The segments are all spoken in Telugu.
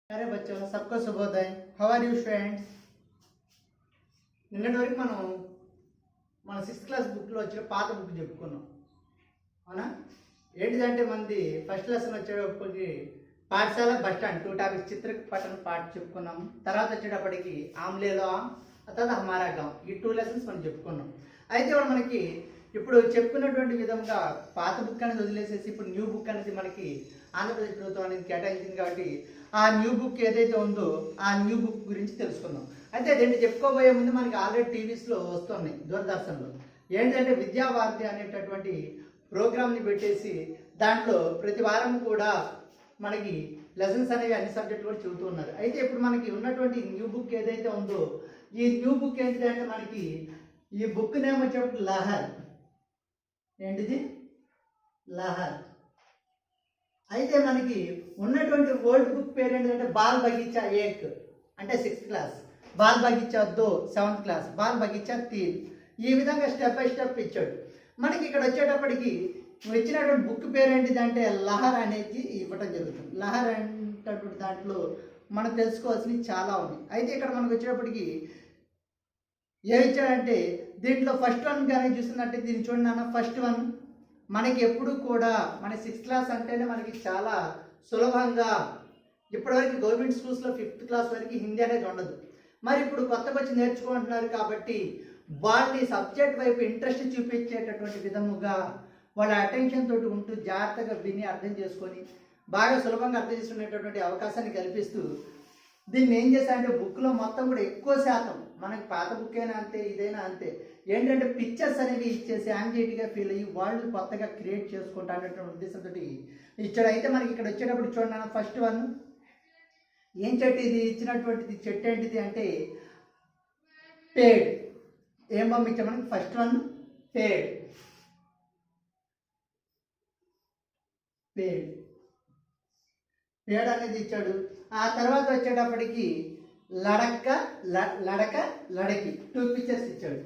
अरे बच्चों सबको शुभोदय। How are you friends? నిన్నటి వరకు మన 6th క్లాస్ బుక్లో వచ్చిన పాత బుక్ చెప్పుకున్నాం, అవునా? ఏంటిదంటే మనది ఫస్ట్ లెసన్ వచ్చేటప్పటికి పాఠశాల బస్ స్టాండ్ 2 టాపిక్స్ చిత్రపటం పాట చెప్పుకున్నాము. తర్వాత వచ్చేటప్పటికి ఆమ్లేలో ఆమ్, తర్వాత హమారా గాం, ఈ 2 లెసన్స్ మనం చెప్పుకున్నాం. అయితే మనకి ఇప్పుడు చెప్పుకున్నటువంటి విధంగా పాత బుక్ అనేది వదిలేసేసి ఇప్పుడు న్యూ బుక్ అనేది మనకి ఆంధ్రప్రదేశ్ ప్రభుత్వం అనేది కేటాయించింది. కాబట్టి ఆ న్యూ బుక్ ఏదైతే ఉందో ఆ న్యూ బుక్ గురించి తెలుసుకుందాం. అయితే అదేంటి చెప్పుకోబోయే ముందు మనకి ఆల్రెడీ టీవీస్లో వస్తున్నాయి, దూరదర్శన్లో ఏంటంటే విద్యావార్తి అనేటటువంటి ప్రోగ్రామ్ని పెట్టేసి దాంట్లో ప్రతి వారం కూడా మనకి లెసన్స్ అనేవి అన్ని సబ్జెక్టులు కూడా చెబుతూ ఉన్నారు. అయితే ఇప్పుడు మనకి ఉన్నటువంటి న్యూ బుక్ ఏదైతే ఉందో ఈ న్యూ బుక్ ఏంటిదంటే మనకి ఈ బుక్ నేమ్ వచ్చేటప్పుడు లహర్. ఏంటిది? లహర్. అయితే మనకి ఉన్నటువంటి ఓల్డ్ బుక్ పేరు ఏంటంటే బాల్ బగీచా 1 అంటే 6th class, ball Bagicha 2 7th class, ball Bagicha 3 ఈ విధంగా స్టెప్ బై స్టెప్ ఇచ్చాడు. మనకి ఇక్కడ వచ్చేటప్పటికి ఇచ్చినటువంటి బుక్ పేరు ఏంటిది అంటే లహర్ అనేది ఇవ్వటం జరుగుతుంది. లహర్ అనేటటువంటి దాంట్లో మనం తెలుసుకోవాల్సినవి చాలా ఉన్నాయి. అయితే ఇక్కడ మనకు వచ్చేటప్పటికి ఏమి ఇచ్చాడంటే దీంట్లో ఫస్ట్ వన్ కానీ చూస్తున్నట్టే దీన్ని చూడండి నాన్న. ఫస్ట్ వన్ మనకి ఎప్పుడు కూడా మన 6th క్లాస్ అంటేనే మనకి చాలా సులభంగా, ఇప్పటివరకు గవర్నమెంట్ స్కూల్స్లో 5th క్లాస్ వరకు హిందీ అనేది ఉండదు. మరి ఇప్పుడు కొత్తగా వచ్చి నేర్చుకుంటున్నారు కాబట్టి వాళ్ళని సబ్జెక్ట్ వైపు ఇంట్రెస్ట్ చూపించేటటువంటి విధముగా వాళ్ళ అటెన్షన్ తోటి ఉంటూ జాగ్రత్తగా విని అర్థం చేసుకొని బాగా సులభంగా అర్థం చేసుకునేటటువంటి అవకాశాన్ని కల్పిస్తూ దీన్ని ఏం చేశారంటే బుక్లో మొత్తం కూడా ఎక్కువ శాతం మనకి పాత బుక్ అయినా అంతే ఇదైనా అంతే ఏంటంటే పిక్చర్స్ అనేవి ఇచ్చేసి యాంగ్జైటీగా ఫీల్ అయ్యి వాళ్ళు కొత్తగా క్రియేట్ చేసుకుంటా అనేటువంటి ఉద్దేశంతో ఇచ్చాడు. అయితే మనకి ఇక్కడ వచ్చేటప్పుడు చూడండి ఫస్ట్ వన్ ఏం చెట్టు ఇది ఇచ్చినటువంటిది చెట్టు ఏంటిది అంటే పేడ్. ఏం పంపించాం మనకి? ఫస్ట్ వన్ పేడ్. పేడ్ పేడ్ అనేది ఇచ్చాడు. ఆ తర్వాత వచ్చేటప్పటికి లడక లడక లడకి 2 పిక్చర్స్ ఇచ్చాడు.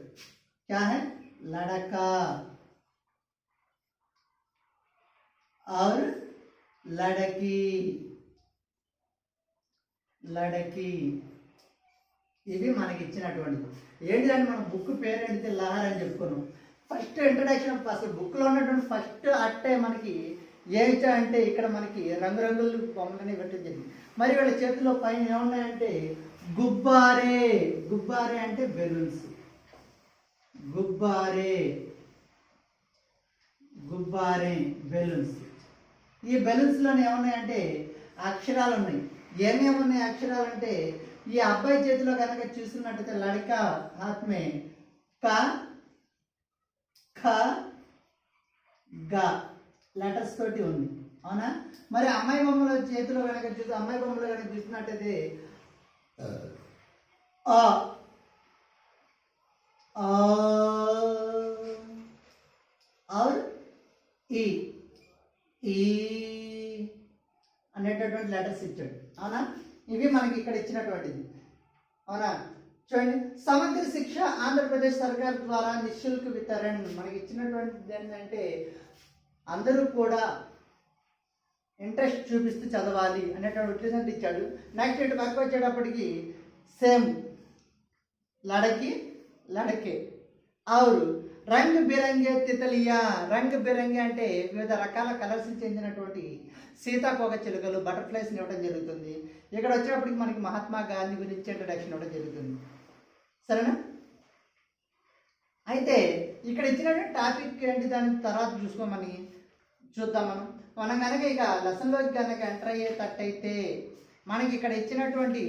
क्या है? लड़का और लड़की. లడకి ఇవి మనకి ఇచ్చినటువంటిది. ఏంటిదంటే మన బుక్ పేరు ఏంటిది? లహర్ అని చెప్పుకున్నాం. ఫస్ట్ ఇంట్రడక్షన్ అసలు బుక్లో ఉన్నటువంటి ఫస్ట్ అట్టే మనకి ఏమిటా అంటే ఇక్కడ మనకి రంగురంగులు బొమ్మలని పెట్టడం జరిగింది. మరి వీళ్ళ చేతిలో పైన ఏమున్నాయంటే గుబ్బారే. గుబ్బారే అంటే బెలూన్స్. గుబ్బారే గుబ్బారే బెలూన్స్. ఈ బెలూన్స్లోనే ఏమున్నాయంటే అక్షరాలు ఉన్నాయి. ఏమేమి ఉన్నాయి అక్షరాలు అంటే ఈ అబ్బాయి చేతిలో కనుక చూస్తున్నట్టయితే లడకా హాత్ మే క ఖ గ లెటర్స్ తోటి ఉంది, అవునా? మరి అమ్మాయి బొమ్మల చేతిలో కనుక చూస్తే అమ్మాయి బొమ్మలో కనుక చూస్తున్నట్టయితే ఆ और ఈ అనేటటువంటి లెటర్స్ ఇచ్చాడు, అవునా? ఇవి మనకి ఇక్కడ ఇచ్చినటువంటిది, అవునా? చూడండి, సమగ్ర శిక్ష ఆంధ్రప్రదేశ్ సర్కార్ ద్వారా నిశుల్క వితరణ. మనకి ఇచ్చినటువంటిది ఏంటంటే అందరూ కూడా ఇంట్రెస్ట్ చూపిస్తూ చదవాలి అనేటువంటి ఉద్దేశంతో ఇచ్చాడు. నెక్స్ట్ ఇటు పక్క వచ్చేటప్పటికి సేమ్ లడకి లడకే और రంగ్ బిరంగే తితలియా. రంగ్ బిరంగే అంటే వివిధ రకాల కలర్స్ చెందినటువంటి సీతాకోక చిలుకలు, బటర్ఫ్లైస్ని ఇవ్వడం జరుగుతుంది. ఇక్కడ వచ్చేటప్పటికి మనకి మహాత్మా గాంధీ గురించి ఇంట్రడక్షన్ ఇవ్వడం జరుగుతుంది, సరేనా? అయితే ఇక్కడ ఇచ్చినటువంటి టాపిక్ ఏంటి దాని తర్వాత చూసుకోమని చూద్దాం. మనం కనుక ఇక లెసన్లోకి కనుక ఎంటర్ అయ్యేటట్టయితే మనకి ఇక్కడ ఇచ్చినటువంటి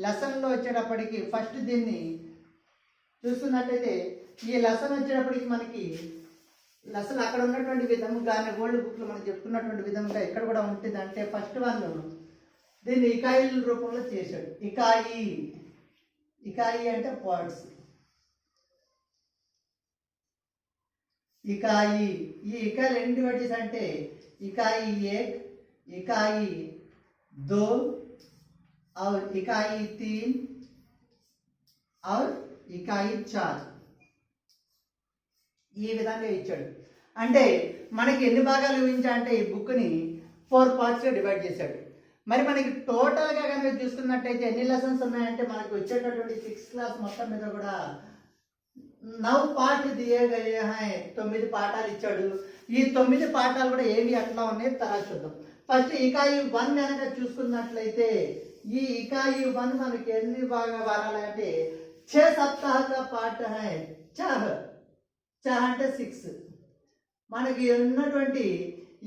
లెసన్లో వచ్చేటప్పటికి ఫస్ట్ దీన్ని చూస్తున్నట్టయితే ఈ లెసన్ వచ్చేటప్పటికి మనకి లెసన్ అక్కడ ఉన్నటువంటి విధముగానే ఓల్డ్ బుక్లో మనం చెప్పుకున్నటువంటి విధంగా ఇక్కడ కూడా ఉంటుంది. అంటే ఫస్ట్ వన్ దీన్ని ఇకాయిల రూపంలో చేశాడు. ఇకాయి. ఇకాయి అంటే పార్ట్స్. ఇకాయి. ఈ ఇకాయిలు ఎన్ని డివైడెస్ అంటే ఇకాయి 1, ఇకాయి 2 और इकाई 3 और इकाई 4 ఈ విధంగా ఇచ్చాడు. అంటే మనకి ఎన్ని భాగాలు ఊహించా అంటే ఈ బుక్ని 4 పార్ట్స్గా డివైడ్ చేశాడు. మరి మనకి టోటల్గా కనుక చూసుకున్నట్టయితే ఎన్ని లెసన్స్ ఉన్నాయంటే మనకు వచ్చేటటువంటి 6th క్లాస్ మొత్తం మీద కూడా 9 పాఠ దియే గయే హాయ్, 9 పాఠాలు ఇచ్చాడు. ఈ 9 పాఠాలు కూడా ఏవి ఎట్లా ఉన్నాయి తర్వాత చూద్దాం. ఫస్ట్ ఇకాయి 1 కనుక చూసుకున్నట్లయితే ఈ ఇకాయి 1 మనకి ఎన్ని బాగా వారాలంటే 6 సప్తాహ పాఠ హై. చహ చహ అంటే 6. మనకి ఉన్నటువంటి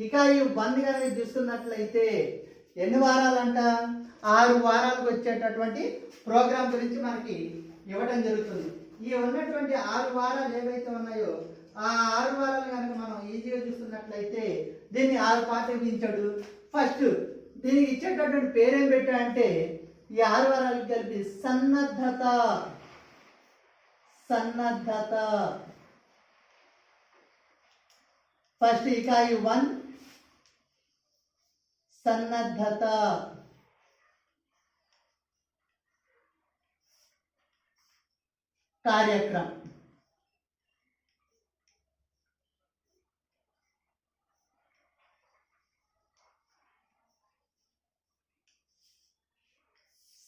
ఇకాయి 1 కనుక చూసుకున్నట్లయితే ఎన్ని వారాలంట 6 వారాలకు వచ్చేటటువంటి ప్రోగ్రామ్ గురించి మనకి ఇవ్వడం జరుగుతుంది. ఈ ఉన్నటువంటి 6 వారాలు ఏవైతే ఉన్నాయో ఆ 6 వారాలు కనుక మనం ఈజీగా చూస్తున్నట్లయితే దీన్ని 6 పార్ట్లు విధించాడు. ఫస్ట్ దీనికి ఇచ్చేటటువంటి పేరేం పెట్టా అంటే ఈ 6 వారాలకు కలిపి సన్నద్ధత. సన్నద్ధత ఫస్ట్ ఇకాయి 1 సన్నద్ధత. कार्यक्रम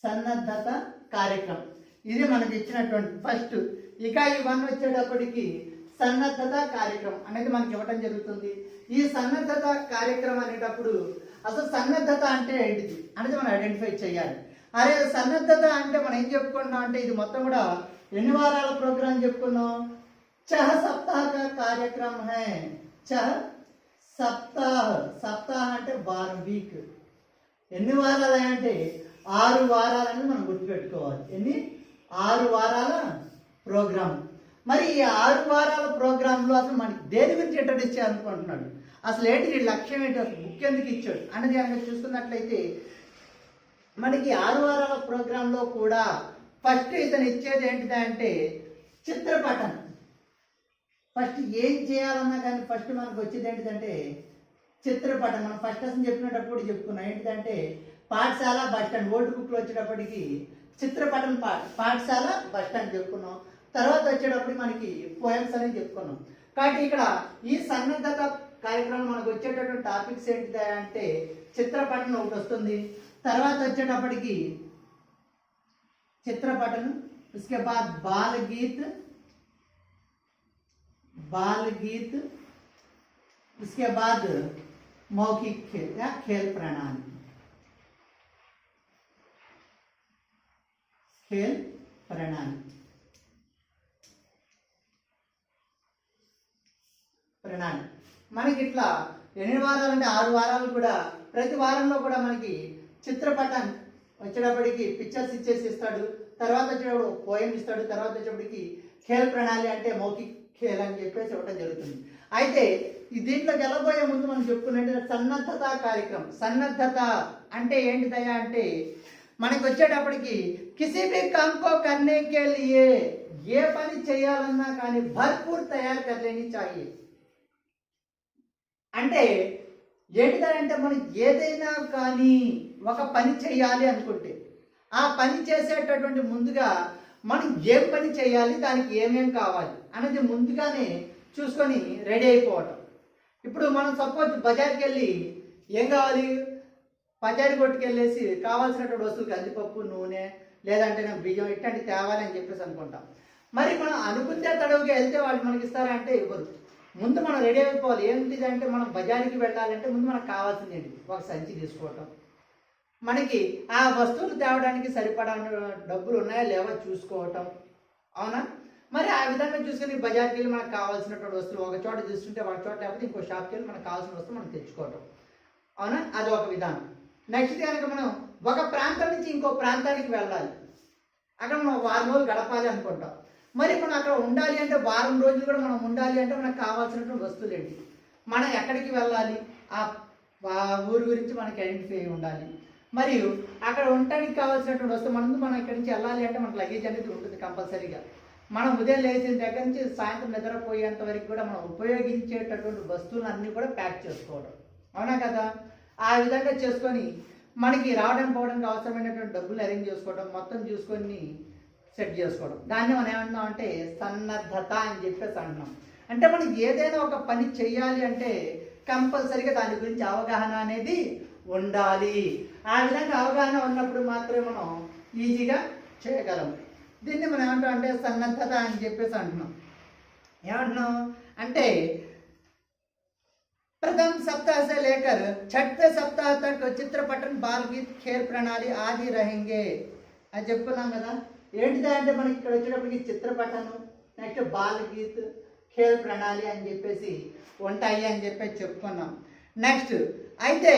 సన్నద్ధత కార్యక్రమం ఇది మనకి ఇచ్చినటువంటి ఫస్ట్ ఇకాయి 1 వచ్చేటప్పటికి సన్నద్ధత కార్యక్రమం అనేది మనకి ఇవ్వడం జరుగుతుంది. ఈ సన్నద్ధత కార్యక్రమం అనేటప్పుడు అసలు సన్నద్ధత అంటే ఏంటిది అనేది మనం ఐడెంటిఫై చేయాలి. అరే సన్నద్ధత అంటే మనం ఏం చెప్పుకుంటున్నాం అంటే ఇది మొత్తం కూడా ఎన్ని వారాల ప్రోగ్రాం చెప్పుకున్నాం. చహ సప్తాహ కార్యక్రమం హై. చహ సప్తాహ. సప్తాహ అంటే వారం, వీక్. ఎన్ని వారాలు అంటే 6 వారాలని మనం గుర్తుపెట్టుకోవాలి. ఎన్ని 6 వారాల ప్రోగ్రామ్. మరి ఈ 6 వారాల ప్రోగ్రాంలో అసలు మనకి దేని గురించి ఇంట్రడ్యూస్ చేయాలనుకుంటున్నాడు, అసలు ఏంటి లక్ష్యం ఏంటి, అసలు బుక్ ఎందుకు ఇచ్చాడు అనేది కనుక చూసుకున్నట్లయితే మనకి 6 వారాల ప్రోగ్రాంలో కూడా ఫస్ట్ ఇతను ఇచ్చేది ఏంటిదంటే చిత్రపటం. ఫస్ట్ ఏం చేయాలన్నా కానీ ఫస్ట్ మనకు వచ్చేది ఏంటిదంటే చిత్రపటం. మనం ఫస్ట్ అసలు చెప్పినప్పుడు చెప్పుకున్నాం ఏంటిదంటే పాఠశాల బస్ స్టాండ్. ఓల్డ్ బుక్లో వచ్చేటప్పటికి చిత్రపటం పాఠశాల బస్ స్టాండ్ చెప్పుకున్నాం. తర్వాత వచ్చేటప్పుడు మనకి పోయమ్స్ అనేది చెప్పుకున్నాం. కాబట్టి ఇక్కడ ఈ సన్నద్ధత కార్యక్రమం మనకు వచ్చేటటువంటి టాపిక్స్ ఏంటిది అంటే చిత్రపటం ఒకటి వస్తుంది. తర్వాత వచ్చేటప్పటికి चित्रपटन, उसके बाद बाल गीत, उसके बाद मौखिक खेल या खेल प्रणाली. खेल प्रणाली మనకి ఇట్లా ఎన్ని వారాలు అంటే 6 వారాలు కూడా ప్రతి వారంలో కూడా మనకి చిత్రపటం వచ్చేటప్పటికి పిక్చర్స్ ఇచ్చేసి ఇస్తాడు. తర్వాత వచ్చేటప్పుడు పోయం ఇస్తాడు. తర్వాత వచ్చేటప్పటికి ఖేల్ ప్రణాళి అంటే మౌఖిక ఖేల్ అని చెప్పేసి ఇవ్వడం జరుగుతుంది. అయితే ఈ దీంట్లోకి వెళ్ళబోయే ముందు మనం చెప్పుకున్నట్టు సన్నద్ధత కార్యక్రమం. సన్నద్ధత అంటే ఏంటిదయ్యా అంటే మనకి వచ్చేటప్పటికి కిసి భీ కామ్ కో కర్నే కే లియే, ఏ పని చేయాలన్నా కానీ భర్పూర్ తయారు కర్లేని చాహియే. అంటే ఏంటిదంటే మనం ఏదైనా కానీ ఒక పని చేయాలి అనుకుంటే ఆ పని చేసేటటువంటి ముందుగా మనం ఏం పని చేయాలి, దానికి ఏమేం కావాలి అనేది ముందుగానే చూసుకొని రెడీ అయిపోవటం. ఇప్పుడు మనం సపోజ్ బజార్కి వెళ్ళి ఏం కావాలి, బజారు కొట్టుకెళ్ళేసి కావాల్సినటువంటి వస్తువులు కందిపప్పు, నూనె, లేదంటే నాకు బియ్యం ఇట్లాంటి తేవాలి అని చెప్పేసి అనుకుంటాం. మరి మనం అనుకుంటే తడవుగా వెళ్తే వాళ్ళు మనకి ఇస్తారా అంటే ఇవ్వరు. ముందు మనం రెడీ అయిపోవాలి. ఏంటిదంటే మనం బజార్కి వెళ్ళాలంటే ముందు మనకు కావాల్సింది ఏంటి, ఒక సంచి తీసుకోవటం, మనకి ఆ వస్తువులు తేవడానికి సరిపడా డబ్బులు ఉన్నాయా లేవా చూసుకోవటం, అవునా. మరి ఆ విధంగా చూసుకొని బజార్కి వెళ్ళి మనకు కావాల్సినటువంటి వస్తువులు ఒక చోట చూస్తుంటే ఒక చోట లేకపోతే ఇంకో షాప్కి వెళ్ళి మనకు కావాల్సిన వస్తువు మనం తెచ్చుకోవటం, అవునా. అది ఒక విధానం. నెక్స్ట్ కనుక మనం ఒక ప్రాంతం నుంచి ఇంకో ప్రాంతానికి వెళ్ళాలి, అక్కడ మనం వారం రోజులు గడపాలి అనుకుంటాం. మరి మనం అక్కడ ఉండాలి అంటే వారం రోజులు కూడా మనం ఉండాలి అంటే మనకు కావాల్సినటువంటి వస్తువులు ఏంటి, మనం ఎక్కడికి వెళ్ళాలి, ఆ ఊరు గురించి మనకి ఐడెంటిఫై అయి ఉండాలి. మరియు అక్కడ ఉండటానికి కావాల్సినటువంటి వస్తువు మనం ఇక్కడి నుంచి వెళ్ళాలి అంటే మనకు లగేజ్ అనేది ఉంటుంది కంపల్సరీగా. మనం ఉదయం లేచిన దగ్గర నుంచి సాయంత్రం నిద్రపోయేంత వరకు కూడా మనం ఉపయోగించేటటువంటి వస్తువులు అన్నీ కూడా ప్యాక్ చేసుకోవడం, అవునా కదా. ఆ విధంగా చేసుకొని మనకి రావడం పోవడానికి అవసరమైనటువంటి డబ్బులు అరేంజ్ చేసుకోవడం, మొత్తం చూసుకొని సెట్ చేసుకోవడం, దాన్ని మనం ఏమన్నాం అంటే సన్నద్ధత అని చెప్పేసి అంటున్నాం. అంటే మనం ఏదైనా ఒక పని చేయాలి అంటే కంపల్సరీగా దాని గురించి అవగాహన అనేది ఉండాలి. ఆ విధంగా అవగాహన ఉన్నప్పుడు మాత్రమే మనం ఈజీగా చేయగలం. దీన్ని మనం ఏమంటాం అంటే సన్నద్ధత అని చెప్పేసి అంటున్నాం. ఏమంటున్నాం అంటే प्रथम सप्ताह से लेकर छठे सप्ताह तक చిత్రపటం బాల్ గీత్ ఖేల్ ప్రణాళి ఆది रहेंगे అని చెప్పుకున్నాం కదా. ఏంటిదా అంటే మనకి ఇక్కడ వచ్చేటప్పటికి చిత్రపటను, నెక్స్ట్ బాల్ గీత్, ఖేల్ ప్రణాళి అని చెప్పేసి ఉంటాయి అని చెప్పేసి చెప్పుకున్నాం. నెక్స్ట్ అయితే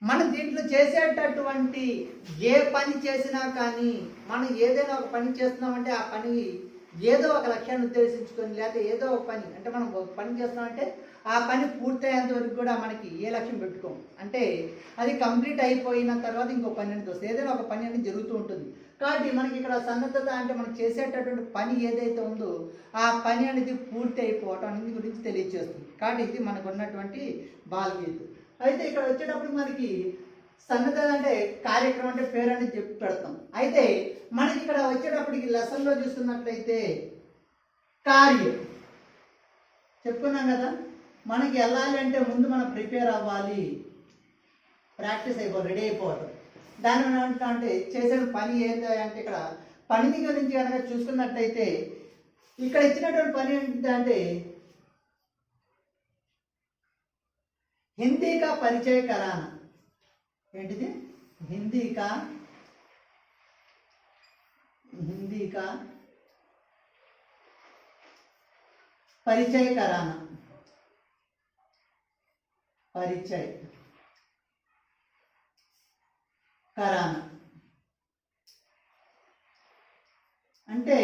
మనం దీంట్లో చేసేటటువంటి ఏ పని చేసినా కానీ మనం ఏదైనా ఒక పని చేస్తున్నామంటే ఆ పని ఏదో ఒక లక్ష్యాన్ని ఉద్దేశించుకొని, లేకపోతే ఏదో ఒక పని అంటే మనం ఒక పని చేస్తున్నామంటే ఆ పని పూర్తయ్యేంత వరకు కూడా మనకి ఏ లక్ష్యం పెట్టుకోం. అంటే అది కంప్లీట్ అయిపోయిన తర్వాత ఇంకో పని అనేది వస్తుంది, ఏదైనా ఒక పని అనేది జరుగుతూ ఉంటుంది. కాబట్టి మనకి ఇక్కడ సన్నద్ధత అంటే మనం చేసేటటువంటి పని ఏదైతే ఉందో ఆ పని అనేది పూర్తి అయిపోవటం అనేది గురించి తెలియజేస్తుంది. కాబట్టి ఇది మనకు ఉన్నటువంటి బాల్ గీత్. అయితే ఇక్కడ వచ్చేటప్పుడు మనకి సన్నద్ధత అంటే కార్యక్రమం అంటే పేరు అనేది చెప్పి పెడతాం. అయితే మనకి ఇక్కడ వచ్చేటప్పటికి లెసన్లో చూస్తున్నట్లయితే కార్యం చెప్పుకున్నాం కదా. మనకి వెళ్ళాలి అంటే ముందు మనం ప్రిపేర్ అవ్వాలి, ప్రాక్టీస్ అయిపోవాలి, రెడీ అయిపోవాలి. దాని ఏమంటా అంటే చేసే పని ఏంటి అంటే ఇక్కడ పని గురించి కనుక చూసుకున్నట్లయితే ఇక్కడ ఇచ్చినటువంటి పని ఏంటంటే हिंदी का परिचय कराना. ఏంటిది? हिंदी का परिचय कराना. परिचय कराना అంటే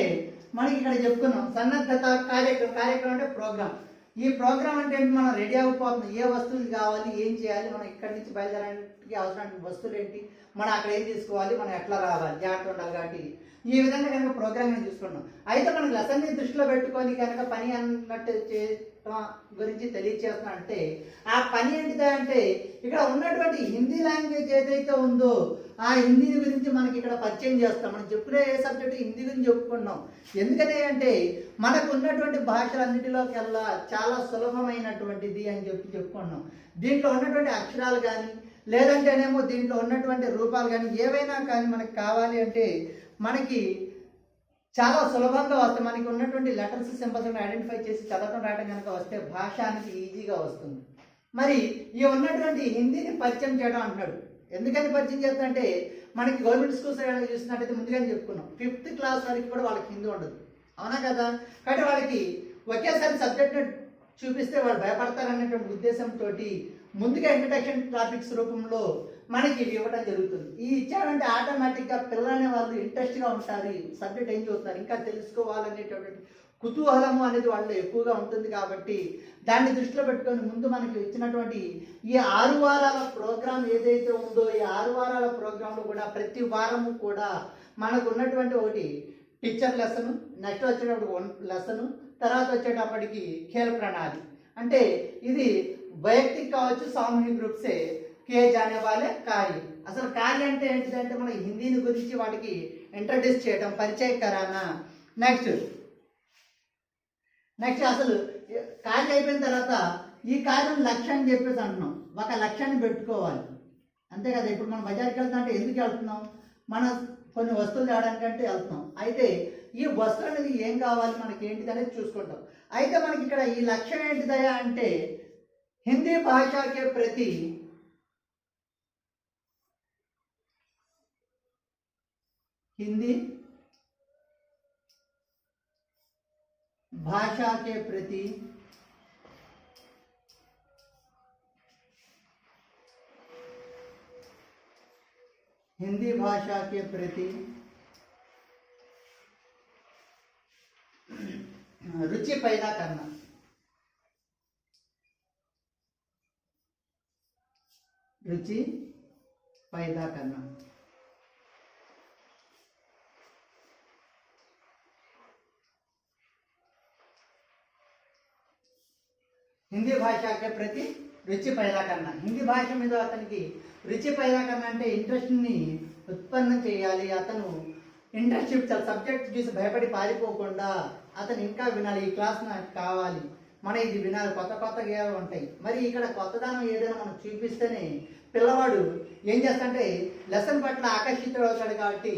మనకి ఇక్కడ చెప్పుకున్నాం సన్నద్ధత కార్యక్రమం అంటే ప్రోగ్రామ్. ఈ ప్రోగ్రామ్ అంటే మనం రెడీ అయిపోతున్నాం, ఏ వస్తువులు కావాలి, ఏం చేయాలి, మనం ఇక్కడి నుంచి బయలుదేరడానికి అవసరమైన వస్తువులు ఏంటి, మనం అక్కడ ఏం తీసుకోవాలి, మనం ఎట్లా రావాలి, జాగ్రత్త ఉండాలి. కాబట్టి ఈ విధంగా కనుక ప్రోగ్రామ్ చూసుకున్నాం. అయితే మనం లెసన్ని దృష్టిలో పెట్టుకొని కనుక పని అన్నట్టు గురించి తెలియచేస్తున్నా అంటే ఆ పని ఏంటిదా అంటే ఇక్కడ ఉన్నటువంటి హిందీ లాంగ్వేజ్ ఏదైతే ఉందో ఆ హిందీ గురించి మనకి ఇక్కడ పరిచయం చేస్తాం. మనం చెప్పుకునే ఏ సబ్జెక్టు హిందీ గురించి చెప్పుకున్నాం. ఎందుకని అంటే మనకు ఉన్నటువంటి భాషలన్నిటిలోకెల్లా చాలా సులభమైనటువంటిది అని చెప్పుకున్నాం. దీంట్లో ఉన్నటువంటి అక్షరాలు కానీ లేదంటేనేమో దీంట్లో ఉన్నటువంటి రూపాలు కానీ ఏవైనా కానీ మనకు కావాలి అంటే మనకి చాలా సులభంగా వస్తాయి. మనకి ఉన్నటువంటి లెటర్స్, సింబల్స్ ఐడెంటిఫై చేసి చదవడం రాయడం కనుక వస్తే భాష అనేది ఈజీగా వస్తుంది. మరి ఈ ఉన్నటువంటి హిందీని పరిచయం చేయడం అంటున్నాడు. ఎందుకని పరిచయం చేస్తానంటే మనకి గవర్నమెంట్ స్కూల్స్ చూసినట్టయితే ముందుగానే చెప్పుకున్నాం 5th క్లాస్ వరకు కూడా వాళ్ళకి హిందీ ఉండదు, అవునా కదా. కాబట్టి వాళ్ళకి ఒకేసారి సబ్జెక్ట్ చూపిస్తే వాళ్ళు భయపడతారనేటువంటి ఉద్దేశంతో ముందుగా ఇంట్రడక్షన్ టాపిక్స్ రూపంలో మనకి ఇవి ఇవ్వడం జరుగుతుంది. ఈ ఇచ్చాడంటే ఆటోమేటిక్గా పిల్లలు అనే వాళ్ళు ఇంట్రెస్ట్గా ఉంటారు, సబ్జెక్ట్ ఏం చదువుతారు, ఇంకా తెలుసుకోవాలనేటటువంటి కుతూహలము అనేది వాళ్ళు ఎక్కువగా ఉంటుంది. కాబట్టి దాన్ని దృష్టిలో పెట్టుకొని ముందు మనకి ఇచ్చినటువంటి ఈ 6 వారాల ప్రోగ్రాం ఏదైతే ఉందో ఈ 6 వారాల ప్రోగ్రాంలో కూడా ప్రతి వారము కూడా మనకు ఉన్నటువంటి ఒకటి టీచర్ లెసన్, నెక్స్ట్ వచ్చేటప్పుడు 1 లెసన్, తర్వాత వచ్చేటప్పటికి ఖేల్ ప్రణాళి. అంటే ఇది వైయక్తిక కావచ్చు, సామూహిక గ్రూప్సే కే జానే వాలే కార్యం. అసలు కార్యం అంటే ఏంటిదంటే మన హిందీని గురించి వాటికి ఇంట్రడ్యూస్ చేయడం, పరిచయం కరానా. నెక్స్ట్ అసలు కార్యం అయిపోయిన తర్వాత ఈ కార్యం లక్ష్యం అని చెప్పేసి అంటున్నాం. ఒక లక్ష్యాన్ని పెట్టుకోవాలి, అంతే కదా. ఇప్పుడు మనం బజార్కి వెళ్తాం అంటే ఎందుకు వెళ్తున్నాం, మనం కొన్ని వస్తువులు తేడానికంటే వెళ్తున్నాం. అయితే ఈ వస్తువు అనేది ఏం కావాలి, మనకి ఏంటిది అనేది చూసుకుంటాం. అయితే మనకి ఇక్కడ ఈ లక్ష్యం ఏంటిదయా అంటే హిందీ భాషకే ప్రతి हिंदी भाषा के प्रति रुचि पैदा करना. रुचि पैदा करना. హిందీ భాషకి ప్రతి రుచి पैदा करना. హిందీ భాష మీద అతనికి రుచి पैदा करना అంటే ఇంట్రెస్ట్ని ఉత్పన్నం చేయాలి. అతను ఇంట్రెస్ట్ చూపించాలి, సబ్జెక్ట్ చూసి భయపడి పారిపోకుండా అతను ఇంకా వినాలి, ఈ క్లాస్ నాకు కావాలి, మనం ఇది వినాలి, కొత్త కొత్తగా ఉంటాయి. మరి ఇక్కడ కొత్తదనం ఏదైనా మనం చూపిస్తేనే పిల్లవాడు ఏం చేస్తాడంటే లెసన్ పట్ల ఆకర్షితుడు అవుతాడు. కాబట్టి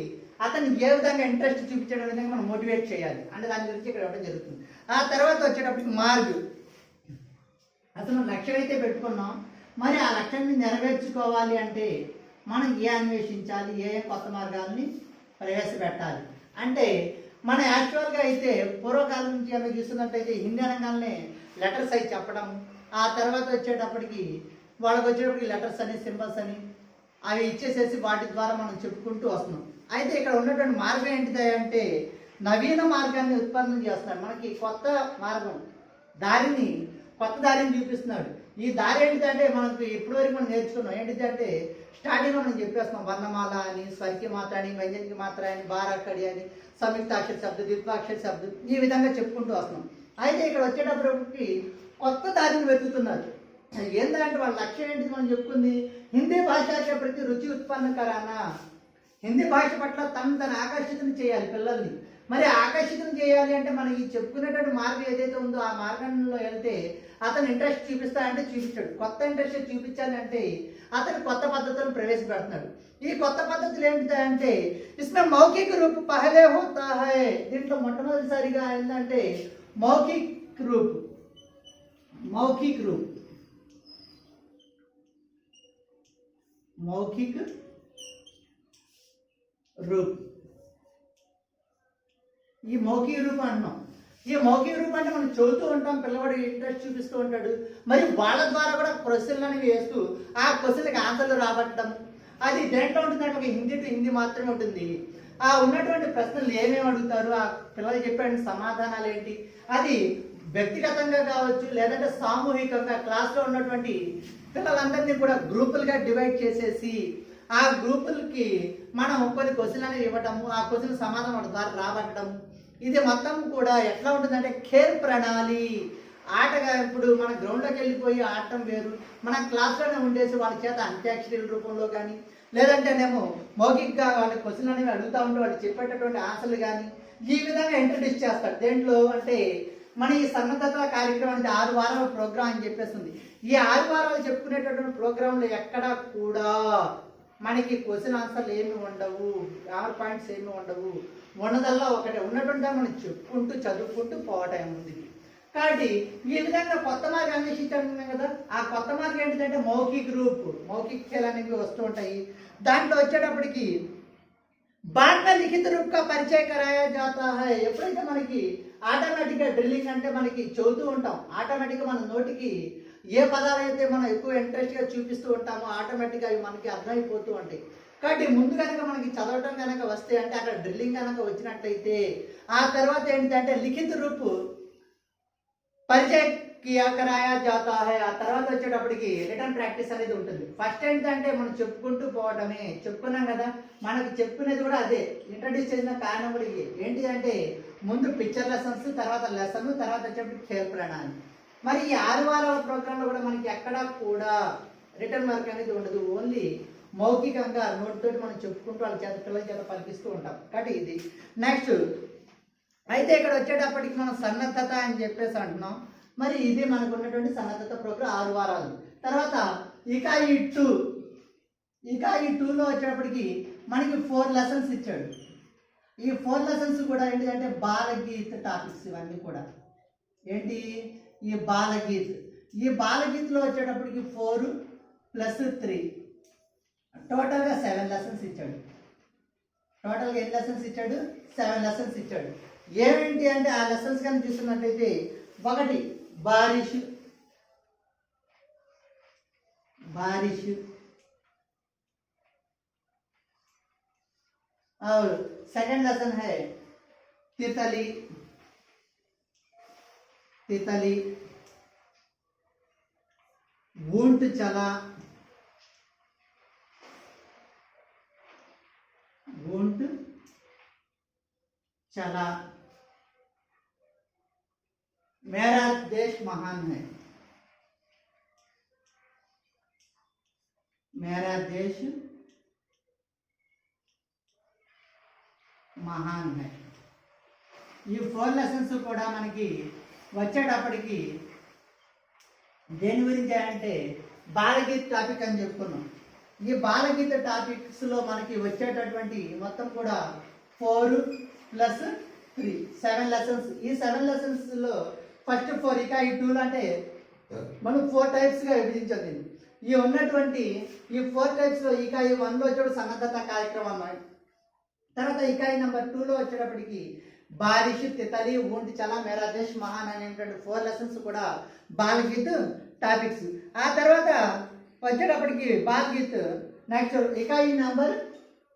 అతను ఏ విధంగా ఇంట్రెస్ట్ చూపించడం విధంగా మనం మోటివేట్ చేయాలి అంటే దాని గురించి ఇక్కడ ఇవ్వడం జరుగుతుంది. ఆ తర్వాత వచ్చేటప్పటికి మార్గు, అసలు లక్ష్యం అయితే పెట్టుకున్నాం, మరి ఆ లక్ష్యాన్ని నెరవేర్చుకోవాలి అంటే మనం అన్వేషించాలి, ఏ కొత్త మార్గాల్ని ప్రవేశపెట్టాలి అంటే మన యాక్చువల్గా అయితే పూర్వకాలం నుంచి ఏమైనా చూస్తున్నట్టయితే హిందీ అనగానే లెటర్స్ అయి చెప్పడం, ఆ తర్వాత వచ్చేటప్పటికి వాళ్ళకి వచ్చేటప్పటికి లెటర్స్ అని సింబల్స్ అని అవి ఇచ్చేసేసి వాటి ద్వారా మనం చెప్పుకుంటూ వస్తున్నాం. అయితే ఇక్కడ ఉన్నటువంటి మార్గం ఏంటిది అంటే నవీన మార్గాన్ని ఉత్పన్నం చేస్తున్నాడు, మనకి కొత్త మార్గం కొత్త దారిని చూపిస్తున్నాడు. ఈ దారి ఏంటిదంటే మనకు ఇప్పటివరకు మనం నేర్చుకున్నాం ఏంటిదంటే స్టార్టింగ్లో మనం చెప్పేస్తున్నాం వర్ణమాల అని, స్వర్కి మాత్ర అని, వ్యంజనకి మాత్ర అని, బారాకడి అని, సంయుక్తాక్షర శబ్దం, ద్విత్వాక్షర శబ్దం, ఈ విధంగా చెప్పుకుంటూ వస్తున్నాం. అయితే ఇక్కడ వచ్చేటప్పటికి కొత్త దారిని వెతుకుతున్నారు. ఏంటంటే వాళ్ళ లక్ష్యం ఏంటిది మనం చెప్పుకుంది, హిందీ భాష ప్రతి రుచి ఉత్పన్నకరాన, హిందీ భాష పట్ల తను ఆకర్షితం చేయాలి పిల్లల్ని. మరి ఆకర్షితం చేయాలి అంటే మనం ఈ చెప్పుకునేటువంటి మార్గం ఏదైతే ఉందో ఆ మార్గంలో వెళ్తే అతను ఇంట్రెస్ట్ చూపిస్తాడంటే చూపించాడు. కొత్త ఇంట్రెస్ట్ చూపించాలి అంటే అతను కొత్త పద్ధతులను ప్రవేశపెడుతున్నాడు. ఈ కొత్త పద్ధతులు ఏంటిదంటే ఇస్మే మౌఖిక రూప్ పహలే హోతా హై, దీంట్లో మొట్టమొదటిసారిగా ఏంటంటే మౌఖిక్ రూప్ ఈ మౌఖిక రూపం అంటున్నాం. ఈ మౌఖిక రూపం అంటే మనం చదువుతూ ఉంటాం, పిల్లవాడు ఇంట్రెస్ట్ చూపిస్తూ ఉంటాడు, మరి వాళ్ళ ద్వారా కూడా క్వశ్చన్లు అనేవి వేస్తూ ఆ క్వశ్చన్లకి ఆన్సర్లు రాబట్టడం. అది దేంట్లో ఉంటుందంటే ఒక హిందీ టు హిందీ మాత్రమే ఉంటుంది. ఆ ఉన్నటువంటి ప్రశ్నలు ఏమేమి అడుగుతారు, ఆ పిల్లలు చెప్పే సమాధానాలు ఏంటి, అది వ్యక్తిగతంగా కావచ్చు లేదంటే సామూహికంగా క్లాస్లో ఉన్నటువంటి పిల్లలందరినీ కూడా గ్రూపులుగా డివైడ్ చేసేసి ఆ గ్రూపులకి మనం కొన్ని క్వశ్చన్లు అనేవి ఇవ్వటము, ఆ క్వశ్చన్ సమాధానం ద్వారా రాబట్టడం. ఇది మొత్తం కూడా ఎట్లా ఉంటుందంటే ఖేల్ ప్రణాళి, ఆటగా ఇప్పుడు మన గ్రౌండ్లోకి వెళ్ళిపోయి ఆడటం వేరు, మన క్లాస్లోనే ఉండేసి వాళ్ళ చేత అంత్యాక్షరీల రూపంలో కానీ లేదంటేనేమో మౌఖికంగా వాళ్ళ క్వశ్చన్లు అనేవి అడుగుతూ ఉంటే వాళ్ళు చెప్పేటటువంటి ఆన్సర్లు కానీ ఈ విధంగా ఇంట్రడ్యూస్ చేస్తారు. దేంట్లో అంటే మన ఈ సన్నద్ధత కార్యక్రమం అనేది 6 వారాల ప్రోగ్రామ్ అని చెప్పేస్తుంది. ఈ 6 వారాలు చెప్పుకునేటటువంటి ప్రోగ్రాంలో ఎక్కడా కూడా మనకి క్వశ్చన్ ఆన్సర్లు ఏమి ఉండవు, గ్రామర్ పాయింట్స్ ఏమి ఉండవు, ఉన్నదల్లా ఒకటే ఉన్నటువంటి మనం చెప్పుకుంటూ చదువుకుంటూ పోవటం ఉంది. కాబట్టి ఈ విధంగా కొత్త మార్గం అన్వేషించాం కదా, ఆ కొత్త మార్గం ఏంటంటే మౌఖిక ఖేల్ అనేవి వస్తూ ఉంటాయి. దాంట్లో వచ్చేటప్పటికి బాగా లిఖిత రూప్ కా పరిచయ కరాయా జాతా హై, ఎప్పుడైతే మనకి ఆటోమేటిక్గా డ్రిల్లింగ్ అంటే మనకి చదువుతూ ఉంటాం, ఆటోమేటిక్గా మన నోటికి ఏ పదాలు అయితే మనం ఎక్కువ ఇంట్రెస్ట్గా చూపిస్తూ ఉంటామో ఆటోమేటిక్గా అవి మనకి అర్థమైపోతూ ఉంటాయి. కాబట్టి ముందు కనుక మనకి చదవటం కనుక వస్తే అంటే అక్కడ డ్రిల్లింగ్ కనుక వచ్చినట్లయితే ఆ తర్వాత ఏంటంటే లిఖిత రూపు పరిచయ కియా కరాయా జాతా హై, ఆ తర్వాత వచ్చేటప్పటికి రిటర్న్ ప్రాక్టీస్ అనేది ఉంటుంది. ఫస్ట్ ఏంటంటే మనం చెప్పుకుంటూ పోవడమే, చెప్పుకున్నాం కదా, మనకి చెప్పుకునేది కూడా అదే, ఇంట్రడ్యూస్ చేసిన కారణం కూడా ఇదే. ఏంటి అంటే ముందు పిక్చర్ లెసన్స్, తర్వాత లెసన్, తర్వాత వచ్చేటప్పటికి ఖేల్ ప్రణాళి. మరి ఈ 6 వారాల ప్రోగ్రాంలో కూడా మనకి ఎక్కడా కూడా రిటర్న్ వర్క్ అనేది ఉండదు, ఓన్లీ మౌఖికంగా నోటితోటి మనం చెప్పుకుంటూ వాళ్ళ చేత పిల్లల చేత పలికిస్తూ ఉంటాం. కాబట్టి ఇది నెక్స్ట్. అయితే ఇక్కడ వచ్చేటప్పటికి మనం సన్నద్ధత అని చెప్పేసి అంటున్నాం. మరి ఇది మనకు ఉన్నటువంటి సన్నద్ధత ప్రోగ్రాం 6 వారాలు. తర్వాత ఇకాయి 2లో వచ్చేటప్పటికి మనకి 4 లెసన్స్ ఇచ్చాడు. ఈ 4 లెసన్స్ కూడా ఏంటంటే బాలగీత్ టాపిక్స్, ఇవన్నీ కూడా ఏంటి ఈ బాలగీత్లో వచ్చేటప్పటికి 4 + 3 టోటల్గా 7 లెసన్స్ ఇచ్చాడు. టోటల్గా ఎన్ని లెసన్స్ ఇచ్చాడు? 7 లెసన్స్ ఇచ్చాడు. ఏమేంటి అంటే ఆ లెసన్స్ కానీ చూస్తున్నట్టయితే ఒకటి బారిష్, और सेकंड लेसन है तितली, ऊंट चला, मेरा देश महान है, मेरा देश మహాన్ హై. ఈ 4 లెసన్స్ కూడా మనకి వచ్చేటప్పటికి దేని గురించి అంటే బాలగీత టాపిక్ అని చెప్పుకున్నాం. ఈ బాలగీత టాపిక్స్లో మనకి వచ్చేటటువంటి మొత్తం కూడా 4+3 7 లెసన్స్. ఈ 7 లెసన్స్లో ఫస్ట్ 4 ఇక ఈ 2 అంటే మనం 4 టైప్స్గా విభజించాం దీన్ని. ఈ ఉన్నటువంటి ఈ 4 టైప్స్లో ఇక ఈ 1లో వచ్చేప్పుడు సన్నద్ధత కార్యక్రమం అన్నమాట. తర్వాత ఇకాయి నెంబర్ 2లో వచ్చేటప్పటికి బారిష్, తితలి, ఊంటి చల, మేరా దేశ్ మహాన్ అనేటువంటి 4 లెసన్స్ కూడా బాలగీత్ టాపిక్స్. ఆ తర్వాత వచ్చేటప్పటికి బాలగీత్ నెక్స్ట్ ఇకాయి నెంబర్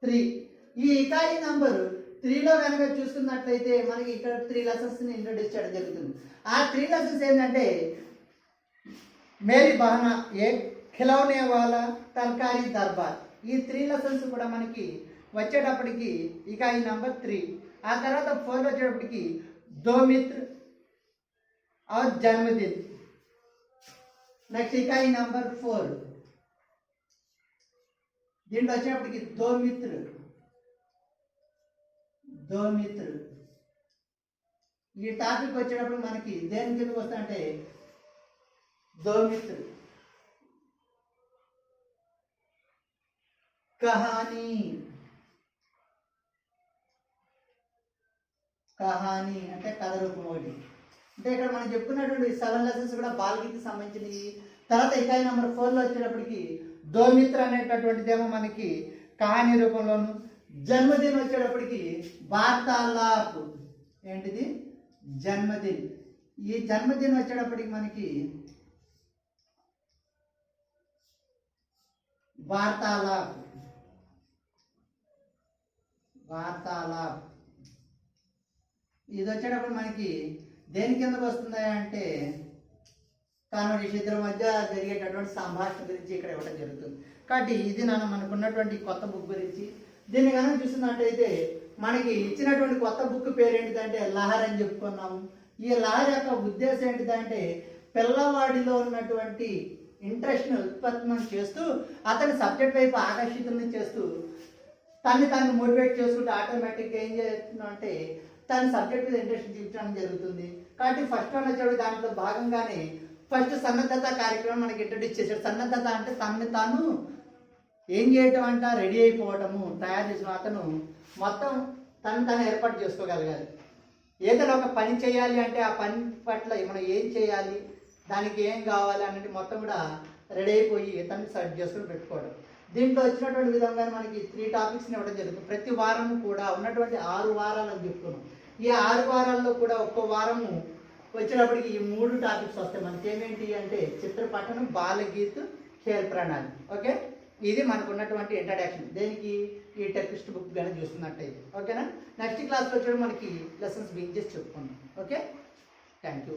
3. ఈ ఇకాయి నెంబర్ 3లో కనుక చూసుకున్నట్లయితే మనకి ఇక్కడ 3 లెసన్స్ని ఇంట్రొడ్యూస్ చేయడం జరుగుతుంది. ఆ 3 లెసన్స్ ఏంటంటే మేరీ బహనా, ఏ ఖిలౌనే వాలా, తర్కారీ దర్బార్. ఈ 3 లెసన్స్ కూడా మనకి వచ్చేటప్పటికి ఇకాయి నెంబర్ 3. ఆ తర్వాత 4 వచ్చేటప్పటికి దో మిత్ర और जन्मदिन. నెక్స్ట్ ఇకాయి నెంబర్ 4 దీంట్లో వచ్చేటప్పటికి దో మిత్ర. ఈ టాపిక్ వచ్చేటప్పుడు మనకి దేని కిందకు వస్తా అంటే దో మిత్ర. కహానీ అంటే కథ రూపం ఒకటి. అంటే ఇక్కడ మనం చెప్పుకున్నటువంటి 7 లెసన్స్ కూడా బాలగీతకి సంబంధించినవి. తర్వాత ఇకాయి నెంబర్ 4లో వచ్చేటప్పటికి దో మిత్ర అనేటటువంటిదేమో మనకి కహానీ రూపంలోను, జన్మదిన్ వచ్చేటప్పటికి వార్తాలాప్. ఏంటిది? జన్మదిన్. ఈ జన్మదిన్ వచ్చేటప్పటికి మనకి వార్తాలాప్. ఇది వచ్చేటప్పుడు మనకి దేని కిందకు వస్తుంది అంటే కాన్వర్సేషన్, ఇద్దరి మధ్య జరిగేటటువంటి సంభాషణ గురించి ఇక్కడ ఇవ్వడం జరుగుతుంది. కాబట్టి ఇది మనకున్నటువంటి కొత్త బుక్ గురించి. దీన్ని కనుక చూసినట్టయితే మనకి ఇచ్చినటువంటి కొత్త బుక్ పేరు ఏంటిదంటే లహర్ అని చెప్పుకున్నాము. ఈ లహర్ యొక్క ఉద్దేశం ఏంటిదంటే పిల్లవాడిలో ఉన్నటువంటి ఇంట్రెస్ట్ని ఉత్పన్నం చేస్తూ అతని సబ్జెక్ట్ వైపు ఆకర్షితుల్ని చేస్తూ తను మోటివేట్ చేసుకుంటే ఆటోమేటిక్గా ఏం చేస్తున్నాం అంటే తన సబ్జెక్ట్ మీద ఇంట్రెస్ట్ చూపించడం జరుగుతుంది. కాబట్టి ఫస్ట్ వన్ వచ్చాడు. దాంట్లో భాగంగానే ఫస్ట్ సన్నద్ధత కార్యక్రమం మనకి ఇంట్రడ్యూస్ చేశాడు. సన్నద్ధత అంటే తనని తాను ఏం చేయటం అంట రెడీ అయిపోవటము, తయారు చేసిన అతను మొత్తం తను ఏర్పాటు చేసుకోగలగాలి. ఏదైనా ఒక పని చేయాలి అంటే ఆ పని పట్ల మనం ఏం చేయాలి, దానికి ఏం కావాలి అనేది మొత్తం కూడా రెడీ అయిపోయి తను సెట్ చేసుకుని పెట్టుకోవడం. దీంట్లో వచ్చినటువంటి విధంగా మనకి 3 టాపిక్స్ని ఇవ్వడం జరుగుతుంది. ప్రతి వారము కూడా ఉన్నటువంటి 6 వారాలు అని చెప్పుకున్నాం. ఈ 6 వారాల్లో కూడా ఒక్కో వారము వచ్చేటప్పటికి ఈ 3 టాపిక్స్ వస్తాయి. మనకి ఏమేంటి అంటే చిత్రపటనం, బాలగీత్, ఖేల్ ప్రణాళి. ఓకే, ఇది మనకు ఉన్నటువంటి ఇంట్రడక్షన్. దేనికి? ఈ టెక్స్ట్ బుక్ కానీ చూస్తున్నట్టయితే. ఓకేనా? నెక్స్ట్ క్లాస్లో వచ్చేటప్పుడు మనకి లెసన్స్ బిగిన్ చేసి చెప్పుకున్నాం. Okay, thank you.